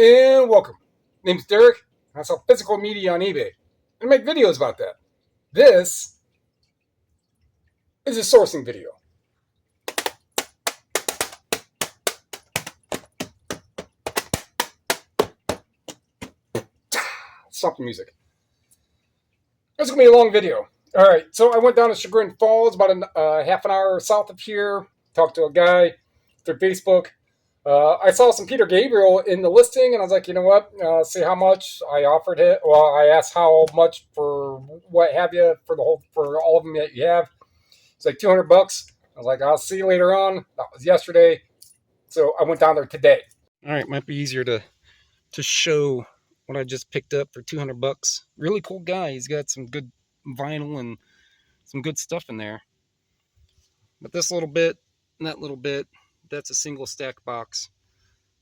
and welcome. Name's Derek. I sell physical media on eBay and make videos about that. This is a sourcing video. Stop the music. This is going to be a long video. All right, so I went down to Chagrin Falls, about a half an hour south of here. Talked to a guy through Facebook. I saw some Peter Gabriel in the listing, and I was like, you know what? See how much I offered it. Well, I asked how much for what have you for all of them that you have. It's like $200. I was like, I'll see you later on. That was yesterday, so I went down there today. All right, might be easier to show what I just picked up for $200. Really cool guy. He's got some good vinyl and some good stuff in there. But this little bit and that little bit. That's a single stack box.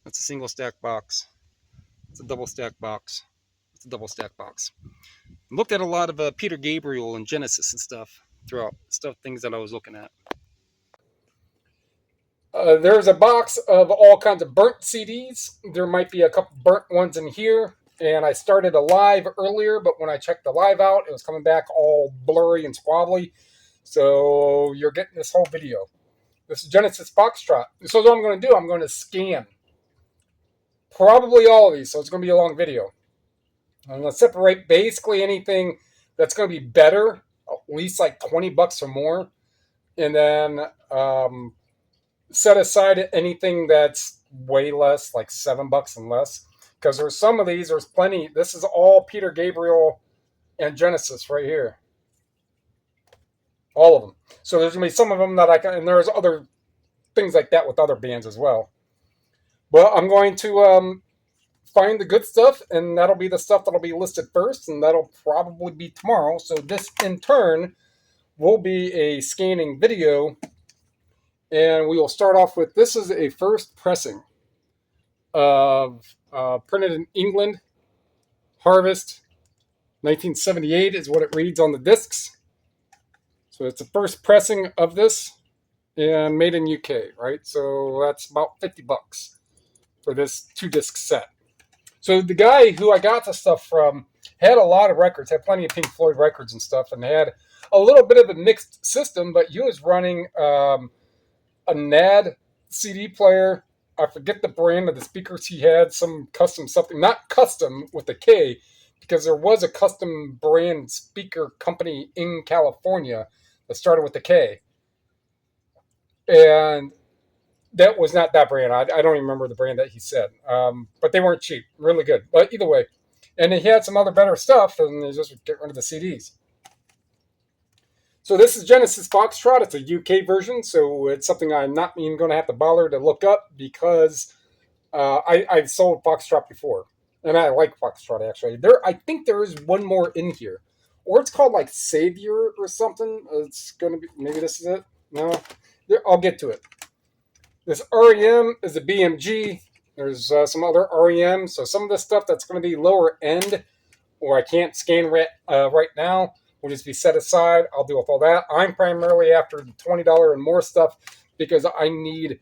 That's a single stack box. It's a double stack box. It's a double stack box. I looked at a lot of Peter Gabriel and Genesis and stuff throughout things that I was looking at. There's a box of all kinds of burnt CDs. There might be a couple burnt ones in here. And I started a live earlier, but when I checked the live out, it was coming back all blurry and squabbly. So you're getting this whole video. This is Genesis Foxtrot. So what I'm going to do, I'm going to scan probably all of these. So it's going to be a long video. I'm going to separate basically anything that's going to be better, at least like $20 or more. And then set aside anything that's way less, like $7 and less. Because there's some of these, there's plenty. This is all Peter Gabriel and Genesis right here. All of them. So there's going to be some of them that I can, and there's other things like that with other bands as well. Well, I'm going to find the good stuff, and that'll be the stuff that'll be listed first, and that'll probably be tomorrow. So this, in turn, will be a scanning video, and we will start off with, this is a first pressing of printed in England, Harvest, 1978 is what it reads on the discs. So it's the first pressing of this and made in UK, right? So that's about $50 for this 2-disc set. So the guy who I got the stuff from had a lot of records, had plenty of Pink Floyd records and stuff, and had a little bit of a mixed system, but he was running a NAD CD player. I forget the brand of the speakers he had, some custom something, not custom with a K, because there was a custom brand speaker company in California that started with the K. And that was not that brand. I don't even remember the brand that he said. But they weren't cheap. Really good. But either way. And he had some other better stuff, and they just get rid of the CDs. So this is Genesis Foxtrot. It's a UK version, so it's something I'm not even going to have to bother to look up because I've sold Foxtrot before. And I like Foxtrot, actually. I think there is one more in here. Or it's called like Savior or something. It's going to be, maybe this is it. No, I'll get to it. This REM is a BMG. There's some other REM. So some of the stuff that's going to be lower end, or I can't scan right now, will just be set aside. I'll deal with all that. I'm primarily after the $20 and more stuff because I need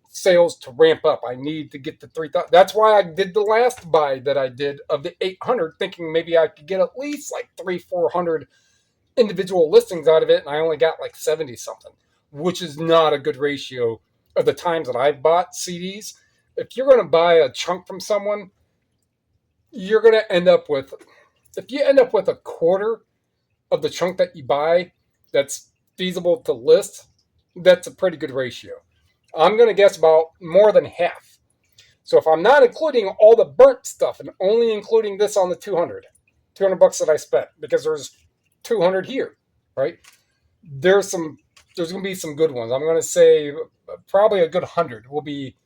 sales to ramp up. I need to get to 3,000. That's why I did the last buy that I did of the 800, thinking maybe I could get at least like 400 individual listings out of it, and I only got like 70 something, which is not a good ratio of the times that I've bought CDs. If you're going to buy a chunk from someone, you're going to end up with, if you end up with a quarter of the chunk that you buy that's feasible to list, that's a pretty good ratio. I'm going to guess about more than half. So if I'm not including all the burnt stuff and only including this on the $200 that I spent, because there's 200 here, right? There's going to be some good ones. I'm going to say probably a good 100 will be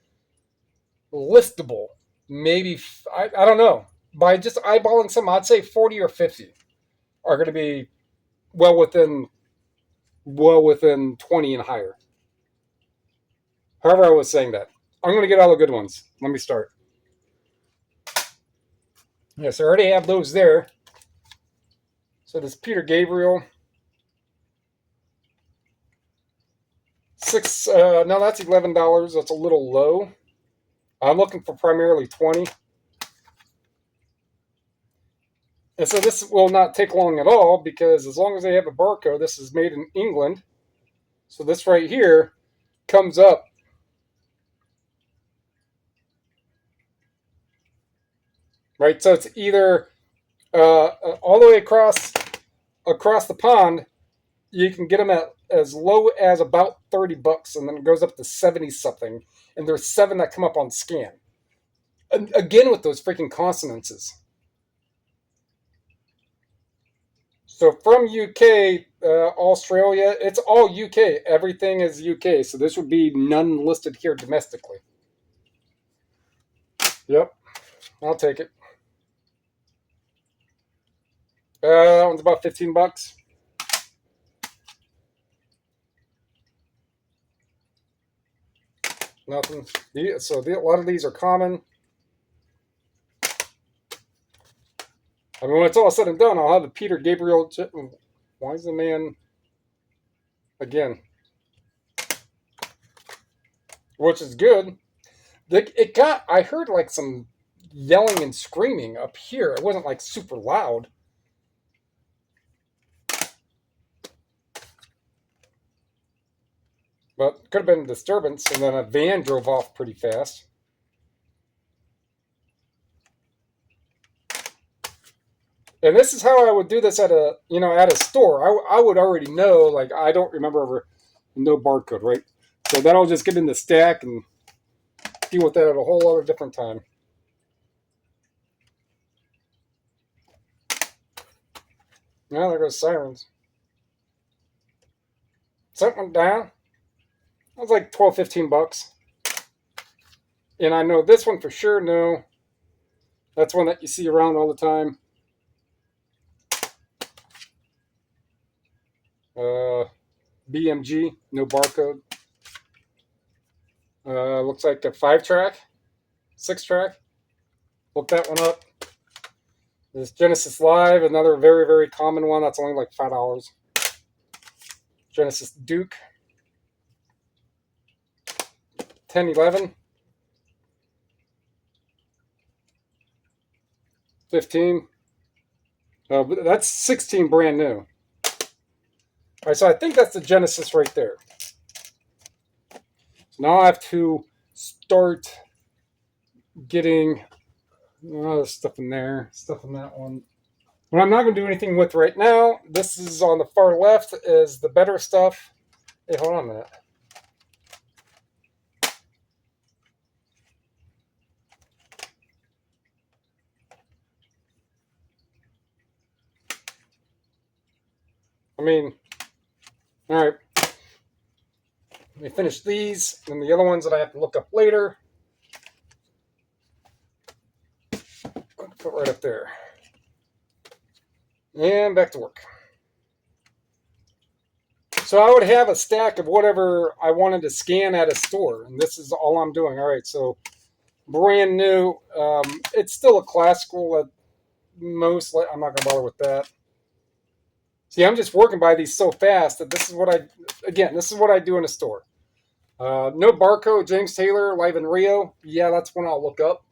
listable. Maybe, I don't know. By just eyeballing some, I'd say 40 or 50 are going to be well within 20 and higher. However I was saying that. I'm going to get all the good ones. Let me start. Yes, I already have those there. So this Peter Gabriel. No, that's $11. That's a little low. I'm looking for primarily 20. And so this will not take long at all, because as long as they have a barcode, this is made in England. So this right here comes up. Right, so it's either all the way across the pond. You can get them at as low as about $30, and then it goes up to 70 something. And there's 7 that come up on scan. And again, with those freaking consonances. So from UK, Australia, it's all UK. Everything is UK. So this would be none listed here domestically. Yep, I'll take it. That one's about $15. Nothing. So a lot of these are common. I mean, when it's all said and done, I'll have the Peter Gabriel. Why is the man again? Which is good. I heard like some yelling and screaming up here. It wasn't like super loud. But could have been a disturbance, and then a van drove off pretty fast. And this is how I would do this at a store. I would already know, like, I don't remember ever no barcode, right? So that'll just get in the stack and deal with that at a whole other different time. Now there goes sirens. Something went down. It was like $12-15. And I know this one for sure, no. That's one that you see around all the time. BMG, no barcode. Looks like a 5-track, 6-track. Look that one up. This Genesis Live, another very, very common one. That's only like $5. Genesis Duke. 1011. 15. That's 16 brand new. All right, so I think that's the Genesis right there. So now I have to start getting stuff in there, stuff in that one. What I'm not going to do anything with right now, this is on the far left, is the better stuff. Hey, hold on a minute. I mean, all right. Let me finish these, and the other ones that I have to look up later. Put right up there. And back to work. So I would have a stack of whatever I wanted to scan at a store, and this is all I'm doing. All right, so brand new. It's still a classical at most. I'm not going to bother with that. See, I'm just working by these so fast that this is what I do in a store. No barcode, James Taylor, Live in Rio. Yeah, that's one I'll look up.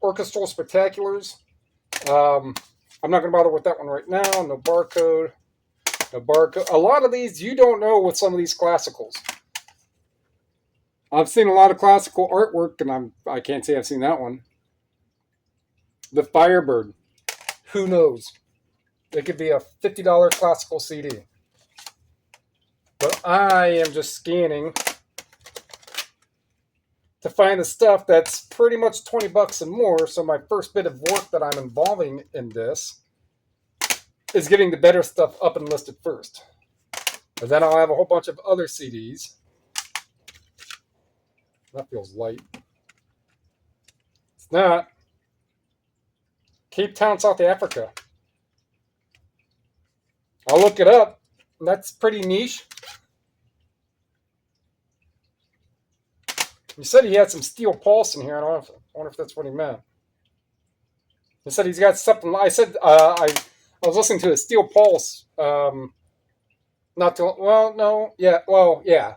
Orchestral Spectaculars. I'm not going to bother with that one right now. No barcode. No barcode. A lot of these you don't know with some of these classicals. I've seen a lot of classical artwork, and I can't say I've seen that one. The Firebird. Who knows? It could be a $50 classical CD. But I am just scanning to find the stuff that's pretty much $20 and more. So my first bit of work that I'm involving in this is getting the better stuff up and listed first. And then I'll have a whole bunch of other CDs. That feels light. It's not. Cape Town, South Africa. I'll look it up. That's pretty niche. He said he had some steel pulse in here. I wonder if that's what he meant. He said he's got something. I said I was listening to a steel pulse. Not too well. No. Yeah. Well. Yeah.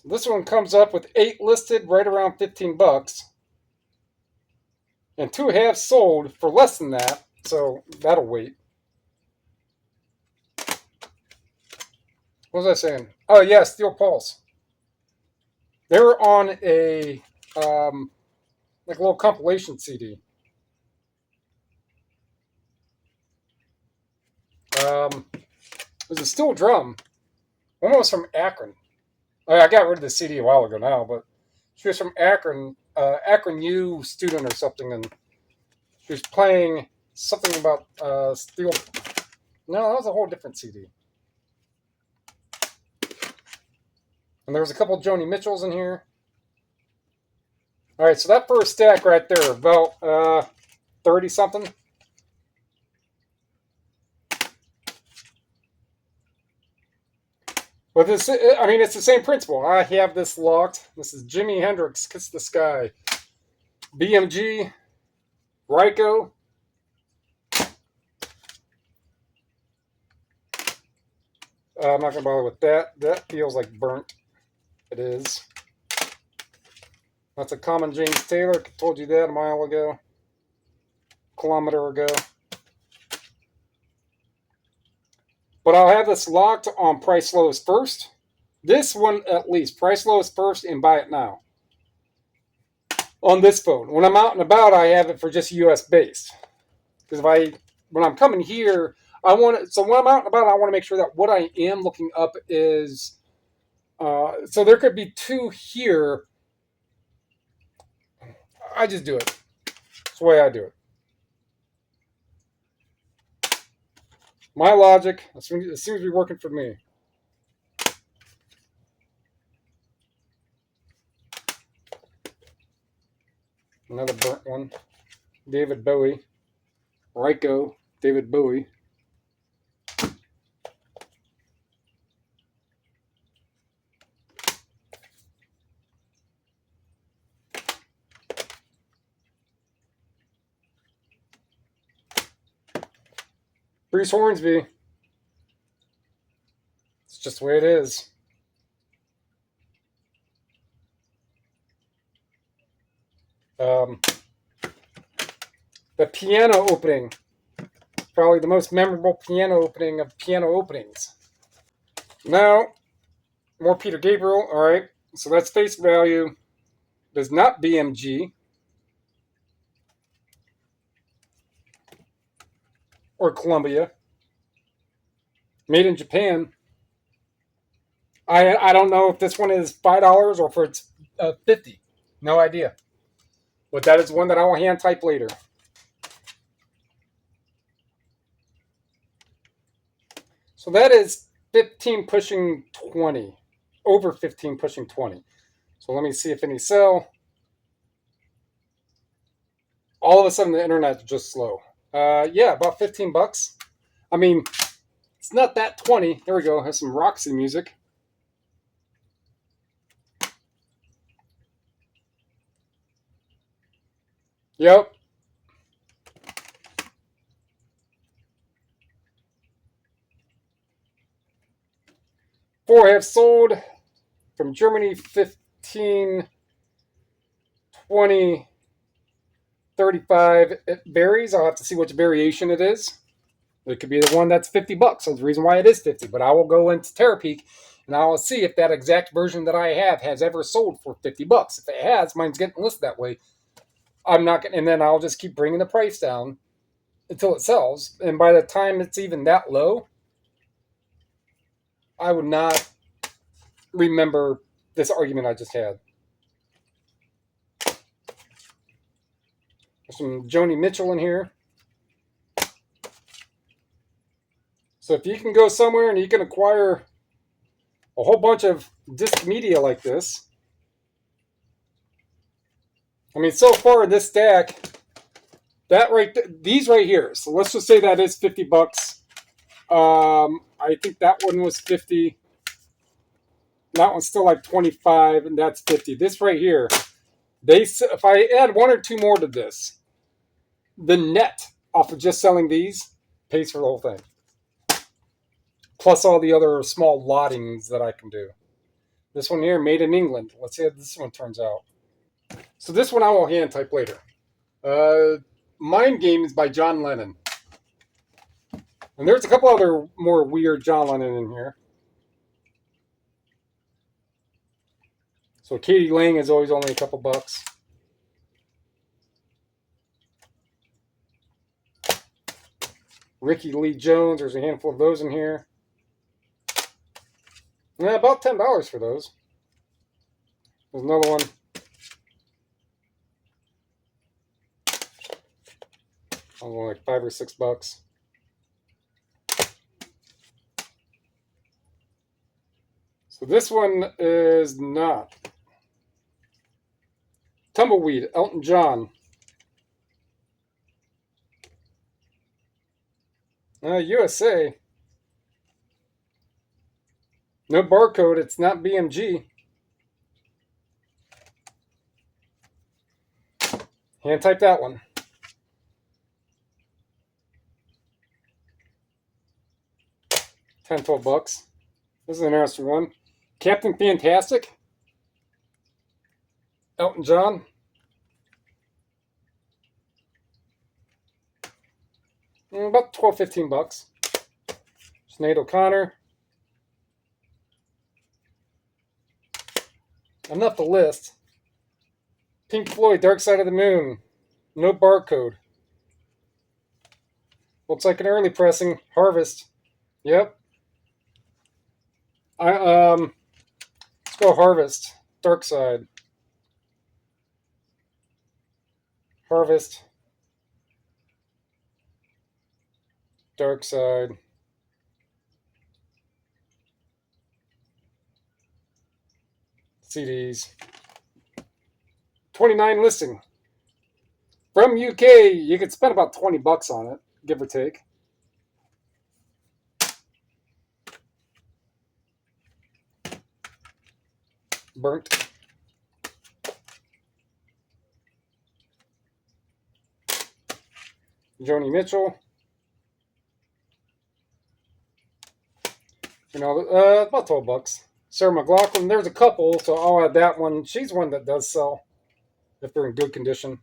So this one comes up with 8 listed, right around 15 bucks. And 2 have sold for less than that, so that'll wait. What was I saying? Oh yeah, Steel Pulse. They were on a like a little compilation CD. It was a steel drum. One was from Akron. I got rid of the CD a while ago now, but she was from Akron, Akron U student or something, and she was playing something about steel. No, that was a whole different CD. And there was a couple of Joni Mitchells in here. All right, so that first stack right there, about 30 something. But this, I mean, it's the same principle. I have this locked. This is Jimi Hendrix, Kiss the Sky. BMG, Ryko. I'm not going to bother with that. That feels like burnt. It is. That's a common James Taylor. I told you that a mile ago. Kilometer ago. But I'll have this locked on price lowest first. This one at least. Price lowest first and buy it now. On this phone. When I'm out and about, I have it for just US based. Because when I'm coming here, so when I'm out and about, I want to make sure that what I am looking up is, so there could be 2 here. I just do it. That's the way I do it. My logic, it seems to be working for me. Another burnt one. David Bowie. Ryko, David Bowie. Bruce Hornsby. It's just the way it is. The piano opening. Probably the most memorable piano opening of piano openings. Now, more Peter Gabriel. All right. So that's face value. Does not BMG. Or Columbia. Made in Japan. I don't know if this one is $5 or if it's $50. No idea. But that is one that I will hand type later. So that is 15 pushing 20. Over 15 pushing 20. So let me see if any sell. All of a sudden the internet's just slow. Yeah, about 15 bucks. I mean, it's not that 20. There we go. Has some Roxy music. Yep. Four have sold from Germany. 15, 20, 35. It varies. I'll have to see which variation it is. It could be the one that's 50 bucks. That's the reason why it is 50. But I will go into Terapeak and I will see if that exact version that I have has ever sold for 50 bucks. If it has, mine's getting listed that way. I'm not going, and then I'll just keep bringing the price down until it sells. And by the time it's even that low, I would not remember this argument I just had. There's some Joni Mitchell in here. So if you can go somewhere and you can acquire a whole bunch of disc media like this, I mean, so far in this stack, these right here. So let's just say that is 50 bucks. I think that one was 50. That one's still like 25, and that's 50. This right here, if I add 1 or 2 more to this, the net off of just selling these pays for the whole thing. Plus all the other small lottings that I can do. This one here, made in England. Let's see how this one turns out. So this one I will hand type later. Mind Games by John Lennon. And there's a couple other more weird John Lennon in here. So Katie Lang is always only a couple bucks. Ricky Lee Jones, there's a handful of those in here. Yeah, about $10 for those. There's another one. Only like $5 or $6. So this one is not. Tumbleweed, Elton John. USA. No barcode, it's not BMG. Hand type that one. $10-12. This is an interesting one. Captain Fantastic. Elton John. About $12-15. Sinead O'Connor. Enough to list. Pink Floyd, Dark Side of the Moon. No barcode. Looks like an early pressing. Harvest. Yep. Let's go Harvest. Dark Side. Harvest. Dark Side. CDs. 29 listing. From UK, you could spend about $20 on it, give or take. Burnt. Joni Mitchell. About $12. Sarah McLachlan. There's a couple, so I'll add that one. She's one that does sell if they're in good condition.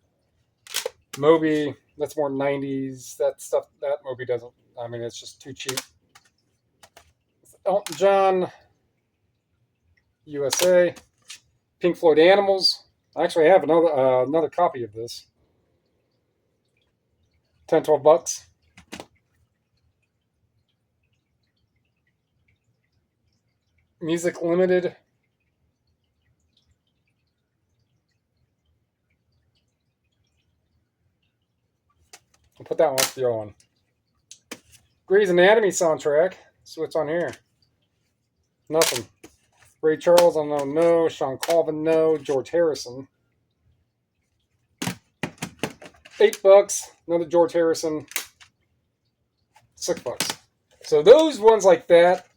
Moby, that's more 90s. That stuff, that Moby doesn't. I mean, it's just too cheap. Elton John, USA. Pink Floyd Animals. I actually have another copy of this. $10-12. Music Limited. I'll put that one up the other one. Grey's Anatomy soundtrack. See what's on here. Nothing. Ray Charles, I don't know. No. Sean Colvin, no. George Harrison. $8. Another George Harrison. $6. So those ones like that,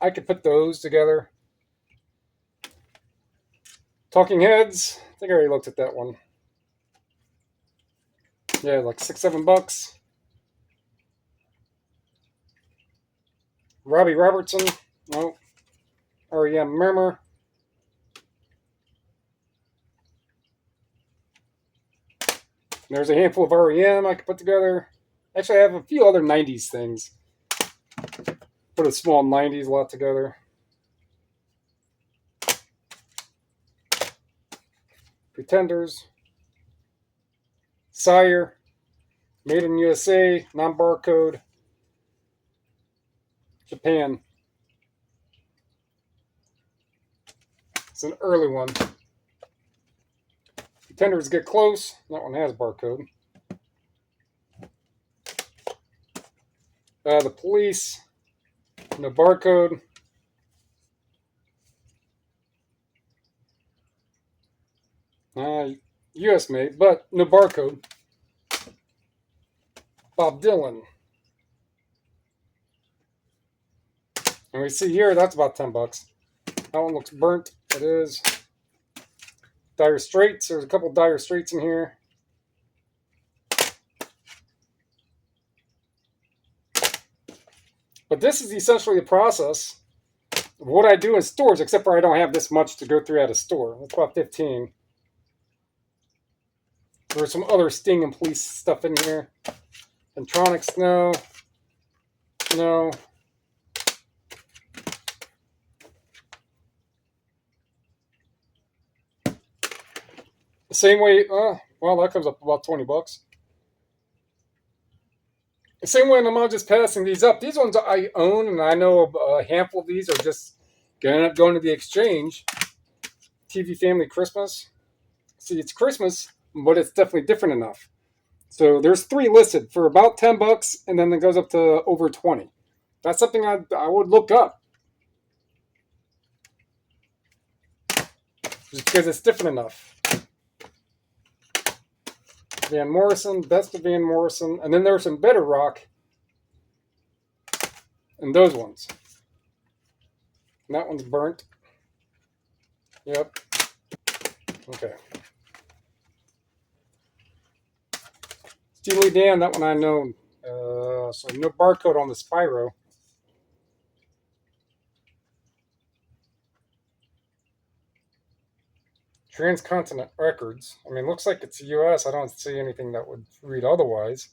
I could put those together. Talking Heads. I think I already looked at that one. Yeah, like $6-7. Robbie Robertson. No. REM Murmur. There's a handful of REM I could put together. Actually, I have a few other 90s things. Put a small 90s lot together. Pretenders. Sire. Made in USA. Non-barcode. Japan. It's an early one. Pretenders Get Close. That one has barcode. The Police. No barcode. US made, but no barcode. Bob Dylan. And we see here, that's about $10. That one looks burnt. It is. Dire Straits. There's a couple of Dire Straits in here. But this is essentially the process what I do in stores, except for I don't have this much to go through at a store. That's about 15. There's some other Sting and Police stuff in here. Pentronics, no. No. The same way, well, that comes up about 20 bucks. The same way, and I'm not just passing these up. These ones I own, and I know a handful of these are just going to end up going to the exchange. TV Family Christmas. See, it's Christmas, but it's definitely different enough. So there's 3 listed for about 10 bucks, and then it goes up to over 20. That's something I would look up. Just because it's different enough. Van Morrison, best of Van Morrison, and then there's some better rock, and those ones. And that one's burnt. Yep. Okay. Steely Dan, that one I know. So no barcode on the Spyro. Transcontinent Records. I mean, looks like it's US. I don't see anything that would read otherwise.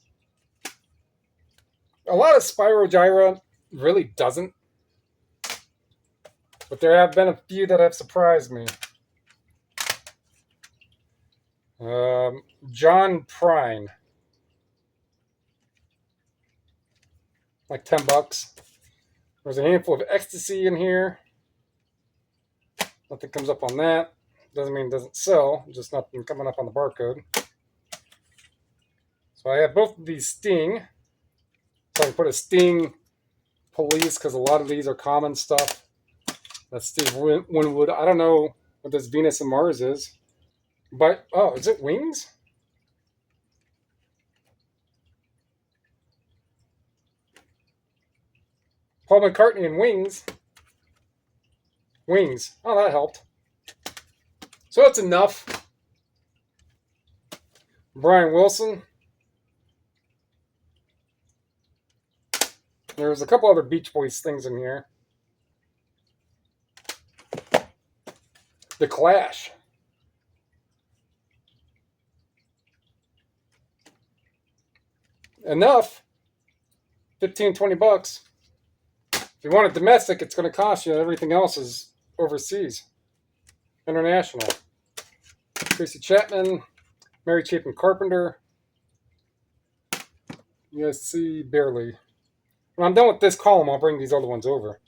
A lot of Spyro Gyra really doesn't. But there have been a few that have surprised me. John Prine. Like 10 bucks. There's a handful of Ecstasy in here. Nothing comes up on that. Doesn't mean it doesn't sell. Just nothing coming up on the barcode. So I have both of these Sting. So I can put a Sting Police because a lot of these are common stuff. That's Steve Winwood. I don't know what this Venus and Mars is. But, oh, is it Wings? Paul McCartney and Wings. Wings. Oh, that helped. So that's enough. Brian Wilson. There's a couple other Beach Boys things in here. The Clash. Enough. 15, 20 bucks. If you want it domestic, it's going to cost you. Everything else is overseas. International. Tracy Chapman. Mary Chapin Carpenter. USC barely. When I'm done with this column, I'll bring these other ones over.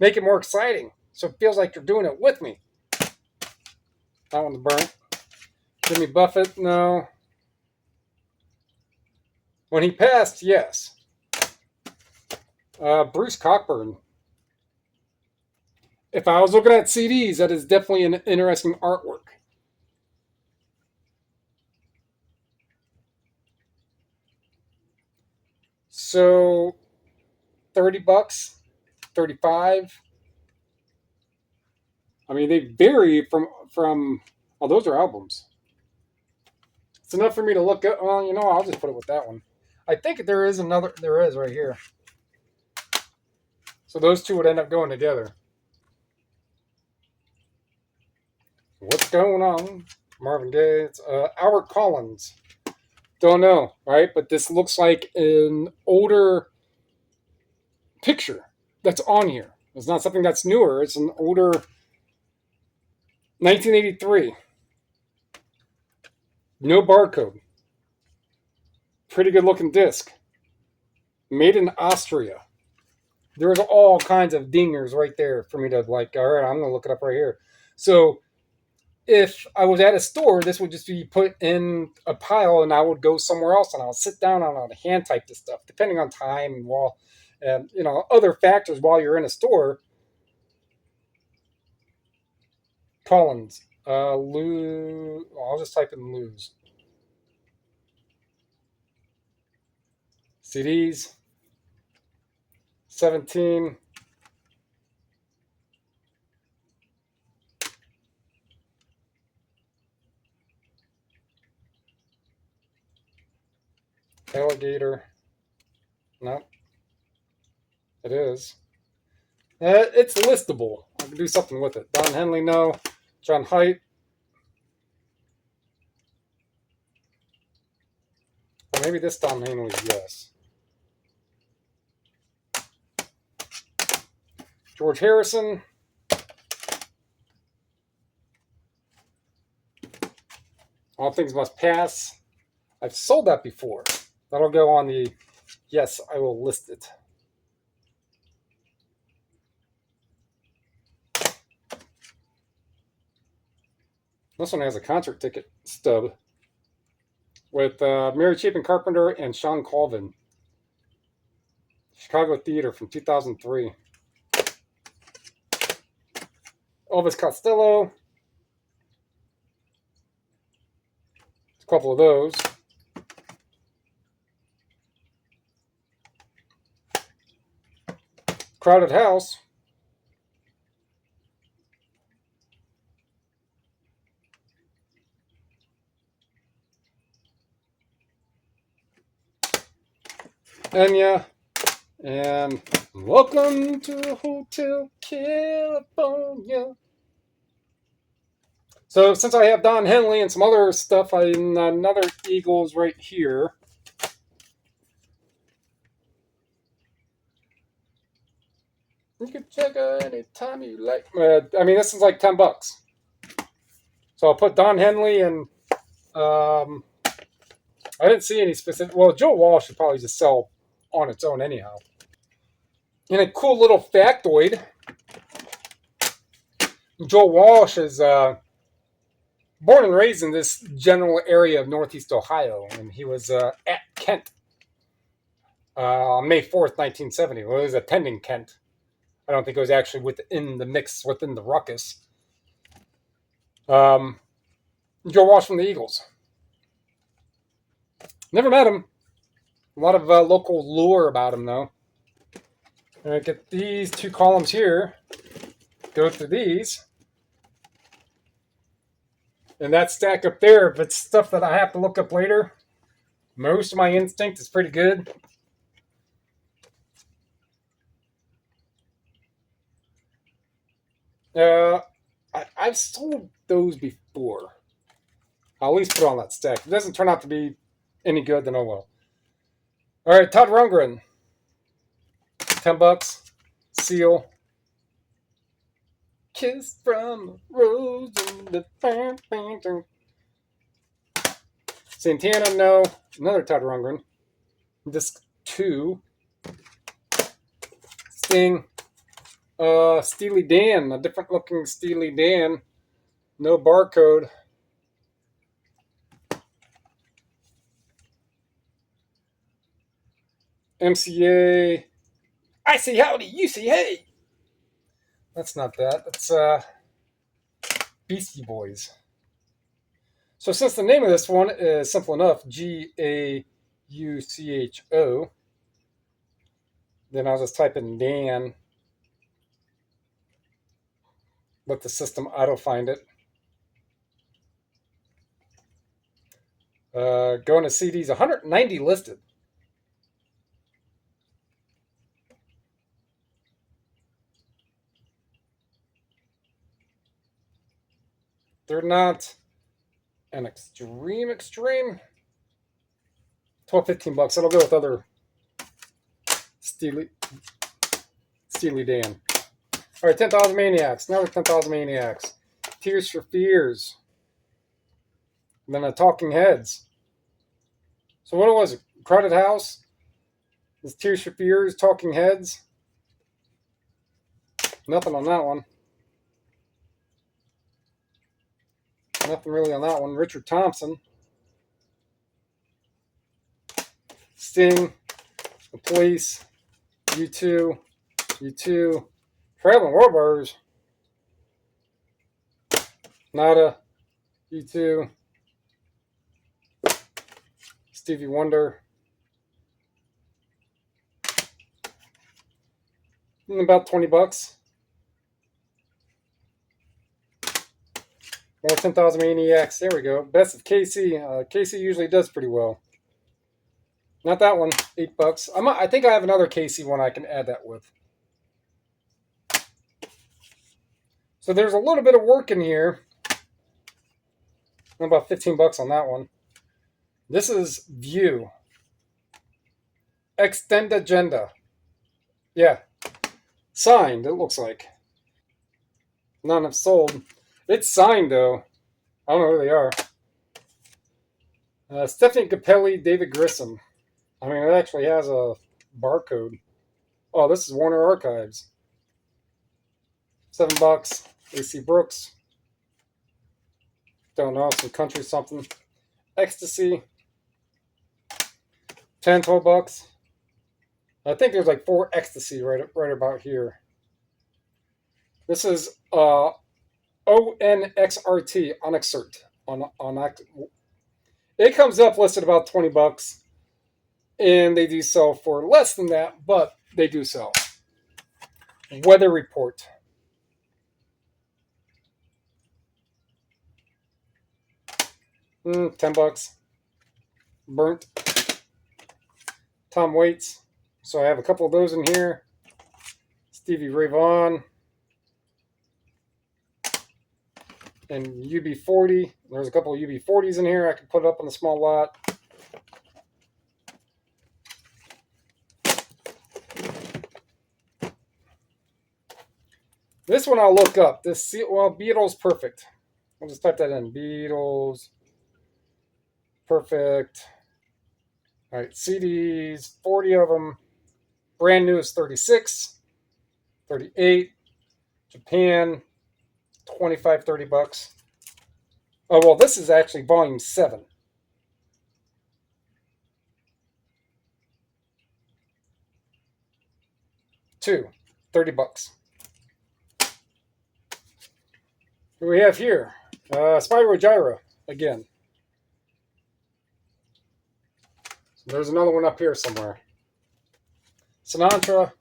Make it more exciting, so it feels like you're doing it with me. That one's burnt. Jimmy Buffett, no. When he passed, yes. Bruce Cockburn. If I was looking at CDs, that is definitely an interesting artwork. So, 30 bucks, 35. I mean, they vary from oh, those are albums. It's enough for me to look at. Well, you know, I'll just put it with that one. I think there is another. There is right here. So those two would end up going together. What's going on? Marvin Gaye. It's Albert Collins. Don't know, right? But this looks like an older picture that's on here. It's not something that's newer. It's an older 1983. No barcode. Pretty good looking disc. Made in Austria. There's all kinds of dingers right there for me to like, all right, I'm going to look it up right here. So if I was at a store, this would just be put in a pile and I would go somewhere else and I'll sit down and I'll hand type this stuff, depending on time and you know, other factors while you're in a store. Collins. Lou. I'll just type in Lou's. CDs. 17. Alligator. No. It is. It's listable. I can do something with it. Don Henley, no. John Haidt. Or maybe this Don Henley, yes. George Harrison. All things must pass. I've sold that before. That'll go on the yes, I will list it. This one has a concert ticket stub with Mary Chapin Carpenter and Sean Colvin. Chicago Theater from 2003. Elvis Costello. A couple of those. Crowded House. Enya. And Welcome to Hotel California. So since I have Don Henley and some other stuff, another Eagles right here. You can check out anytime you like. I mean, this is like $10. So I'll put Don Henley and I didn't see any specific. Well, Joe Walsh should probably just sell on its own anyhow. And a cool little factoid. Joe Walsh is born and raised in this general area of Northeast Ohio, and he was at Kent on May 4th, 1970. Well, he was attending Kent. I don't think it was actually within the mix, within the ruckus. Joe Walsh from the Eagles. Never met him. A lot of local lore about him, though. All right, get these two columns here. Go through these. And that stack up there, if it's stuff that I have to look up later, most of my instinct is pretty good. I've sold those before. I'll at least put on that stack. If it doesn't turn out to be any good, then oh well. All right, Todd Rundgren. $10. Seal. Kiss from a rose in the fan. Santana, no. Another Todd Rundgren. Disc 2. Sting. Steely Dan. A different looking Steely Dan. No barcode. MCA. I say howdy, you say hey. That's not that. That's Beastie Boys. So since the name of this one is simple enough, Gaucho, then I'll just type in Dan. Let the system auto-find it. Going to CDs, 190 listed. They're not an extreme. $12, $15. That'll go with other Steely Dan. All right, 10,000 Maniacs. Another 10,000 Maniacs. Tears for Fears. And then Talking Heads. So what was it? Crowded House. This Tears for Fears. Talking Heads. Nothing on that one. Nothing really on that one. Richard Thompson. Sting. The Police. U2. Traveling Wilburys. Nada. U2. Stevie Wonder. And about $20. More 10,000 Maniacs. There we go. Best of Casey. Casey usually does pretty well. Not that one. $8. I think I have another Casey one I can add that with. So there's a little bit of work in here. About 15 bucks on that one. This is View. Extend Agenda. Yeah. Signed, it looks like. None have sold. It's signed, though. I don't know who they are. Stephanie Capelli, David Grissom. I mean, it actually has a barcode. Oh, this is Warner Archives. $7. AC Brooks. Don't know, some country something. Ecstasy. 10, 12 bucks. I think there's like 4 Ecstasy right about here. This is ONXRT, Onexert. It comes up listed about 20 bucks. And they do sell for less than that, but they do sell. Weather Report. $10. Burnt. Tom Waits. So I have a couple of those in here. Stevie Ray Vaughan. And UB40. There's a couple of UB40s in here. I can put it up on the small lot. This one I'll look up. Beatles Perfect. I'll just type that in. Beatles Perfect. All right, CDs, 40 of them. Brand new is 36, 38. Japan, 25, 30 bucks. Oh, well, this is actually volume 7. Two, 30 bucks. What do we have here? Spyro Gyra, again. There's another one up here somewhere. Sinatra,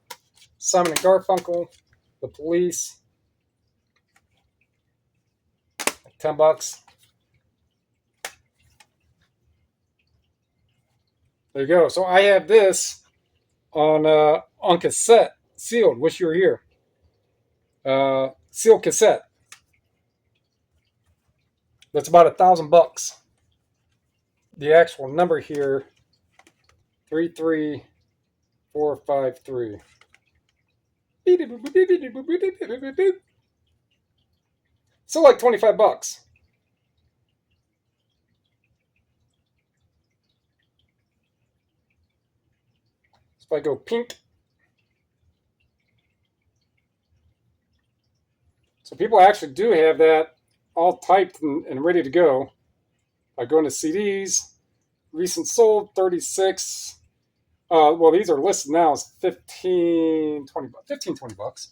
Simon and Garfunkel, The Police. 10 bucks. There you go. So I have this on cassette, sealed. Wish you were here. Sealed cassette. That's about $1,000. The actual number here, 33453. Still like 25 bucks. So if I go pink. So people actually do have that all typed and ready to go. I go into CDs, recent sold, 36. Well, these are listed now as 15, 20 bucks.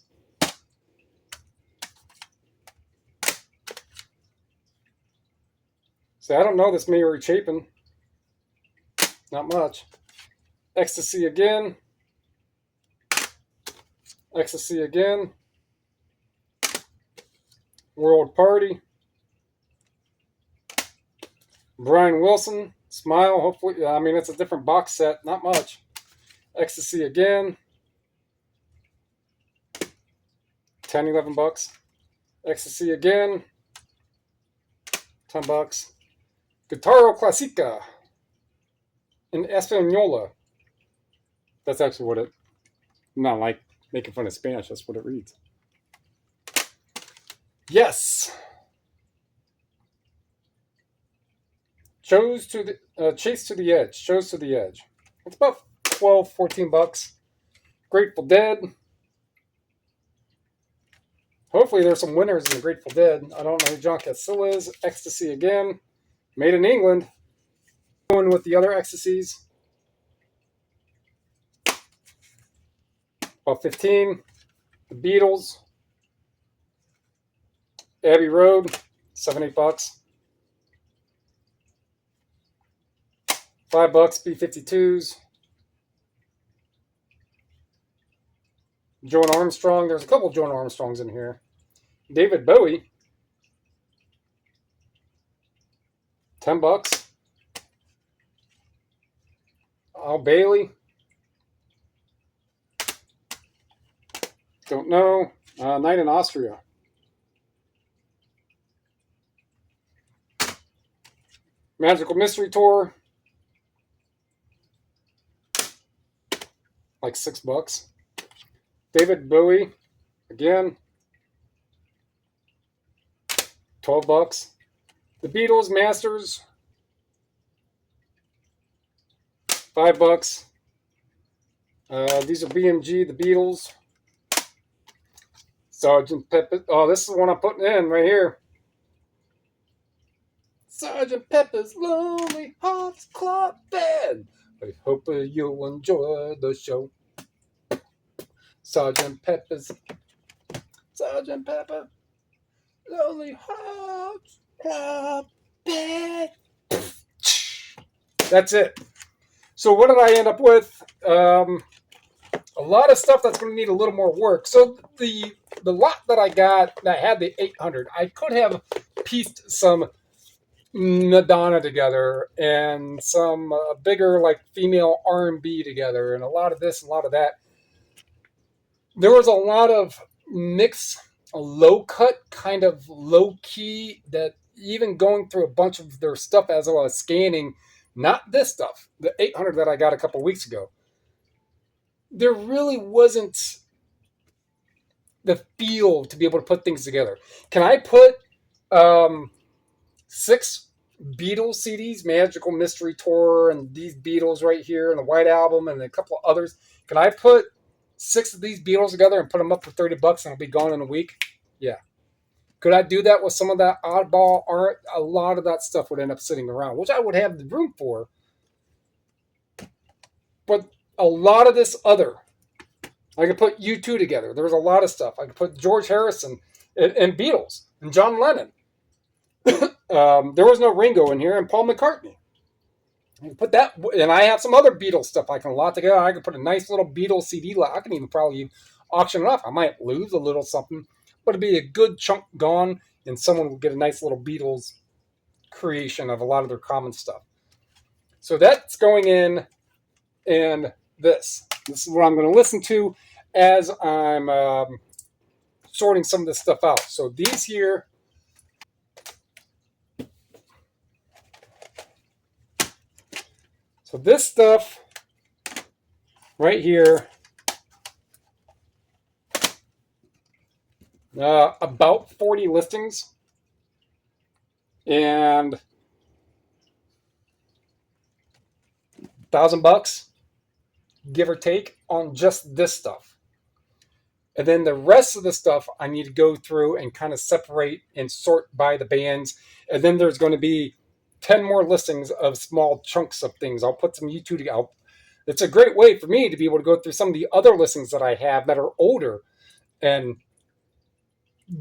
So I don't know this Mary Chapin. Not much. Ecstasy again. Ecstasy again. World Party. Brian Wilson. Smile. Hopefully, I mean, it's a different box set. Not much. Ecstasy again. 10, 11 bucks. Ecstasy again. 10 bucks. Guitarra Classica in Española. That's actually what it, not like making fun of Spanish, that's what it reads. Yes. Chase to the Edge. Shows to the Edge. It's about 12, 14 bucks. Grateful Dead. Hopefully there's some winners in the Grateful Dead. I don't know who John Cassill is. Ecstasy again. Made in England. Going with the other Ecstasies. About 15. The Beatles. Abbey Road. 7, 8 bucks. $5 B-52s. Joan Armstrong. There's a couple of Joan Armstrongs in here. David Bowie. 10 bucks. Al Bailey. Don't know. Night in Austria. Magical Mystery Tour, like $6. David Bowie, again, $12. The Beatles Masters, $5. These are BMG, the Beatles. Sergeant Pepper. Oh, this is the one I'm putting in right here. Sergeant Pepper's Lonely Hearts Club Band. I hope you'll enjoy the show. Sergeant Pepper, Lonely Hearts Club Band. That's it. So what did I end up with? A lot of stuff that's going to need a little more work. So the lot that I got that had the 800, I could have pieced some Madonna together and some bigger like female R&B together and a lot of this, a lot of that. There was a lot of mix, a low cut, kind of low key, that even going through a bunch of their stuff as I was scanning, not this stuff, the 800 that I got a couple weeks ago. There really wasn't the feel to be able to put things together. Can I put 6 Beatles CDs, Magical Mystery Tour, and these Beatles right here, and the White Album, and a couple of others? Can I put 6 of these Beatles together and put them up for $30 and it'll be gone in a week? Yeah. Could I do that with some of that oddball art? A lot of that stuff would end up sitting around, which I would have the room for. But a lot of this other, I could put U2 together. There was a lot of stuff. I could put George Harrison and Beatles and John Lennon. There was no Ringo in here, and Paul McCartney. I can put that, and I have some other Beatles stuff I can lot together. I could put a nice little Beatles CD. I can even probably auction it off. I might lose a little something, but it'd be a good chunk gone, and someone will get a nice little Beatles creation of a lot of their common stuff. So that's going in, and this is what I'm going to listen to as I'm sorting some of this stuff out. So these here, so this stuff right here, about 40 listings, and $1,000, give or take, on just this stuff. And then the rest of the stuff I need to go through and kind of separate and sort by the bands. And then there's going to be 10 more listings of small chunks of things. I'll put some U2 together. It's a great way for me to be able to go through some of the other listings that I have that are older and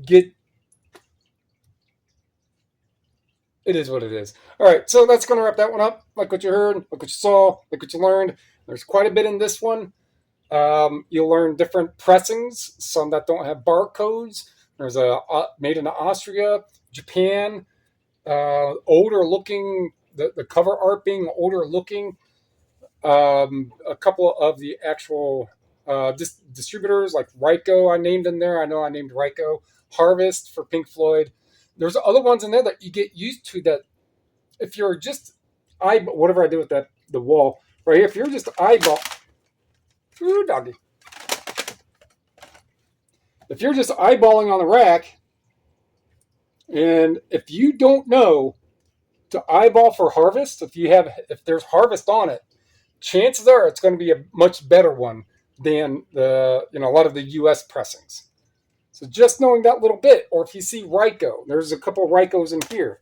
get... It is what it is. All right, so that's going to wrap that one up. Like what you heard, like what you saw, like what you learned. There's quite a bit in this one. You'll learn different pressings, some that don't have barcodes. There's a made in Austria, Japan, older looking, the cover art being older looking. A couple of the actual distributors like Ryko I named in there. I know I named Ryko. Harvest for Pink Floyd. There's other ones in there that you get used to that if you're just whatever I did with the wall right here, if you're just eyeball... Ooh, doggy. If you're just eyeballing on the rack, and if you don't know to eyeball for Harvest, if there's Harvest on it, chances are it's going to be a much better one than a lot of the U.S. pressings. So just knowing that little bit, or if you see Ryko, there's a couple of Rykos in here.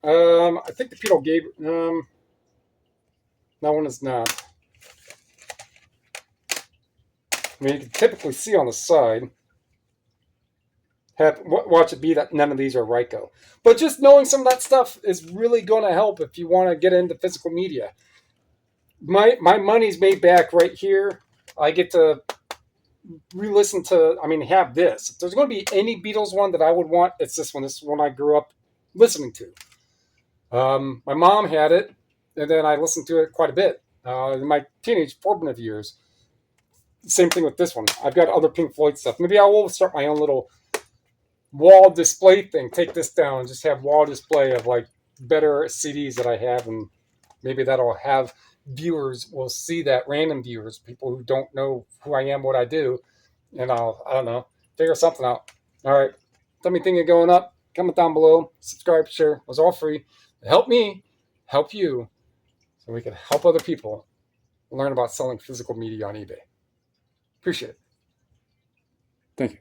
I think the Peter Gabriel, that one is not. I mean, you can typically see on the side. Watch it be that none of these are Ryko. But just knowing some of that stuff is really going to help if you want to get into physical media. My money's made back right here. I get to re-listen to, have this. If there's going to be any Beatles one that I would want, it's this one. This is one I grew up listening to. My mom had it, and then I listened to it quite a bit in my teenage formative years. Same thing with this one. I've got other Pink Floyd stuff. Maybe I will start my own little wall display thing. Take this down and just have wall display of like better CDs that I have, and maybe that'll have viewers will see that, random viewers, people who don't know who I am, what I do, and I don't know, figure something out. All right, tell me thinking going up. Comment down below. Subscribe, share. It was all free. Help me, help you, so we can help other people learn about selling physical media on eBay. Appreciate it. Thank you.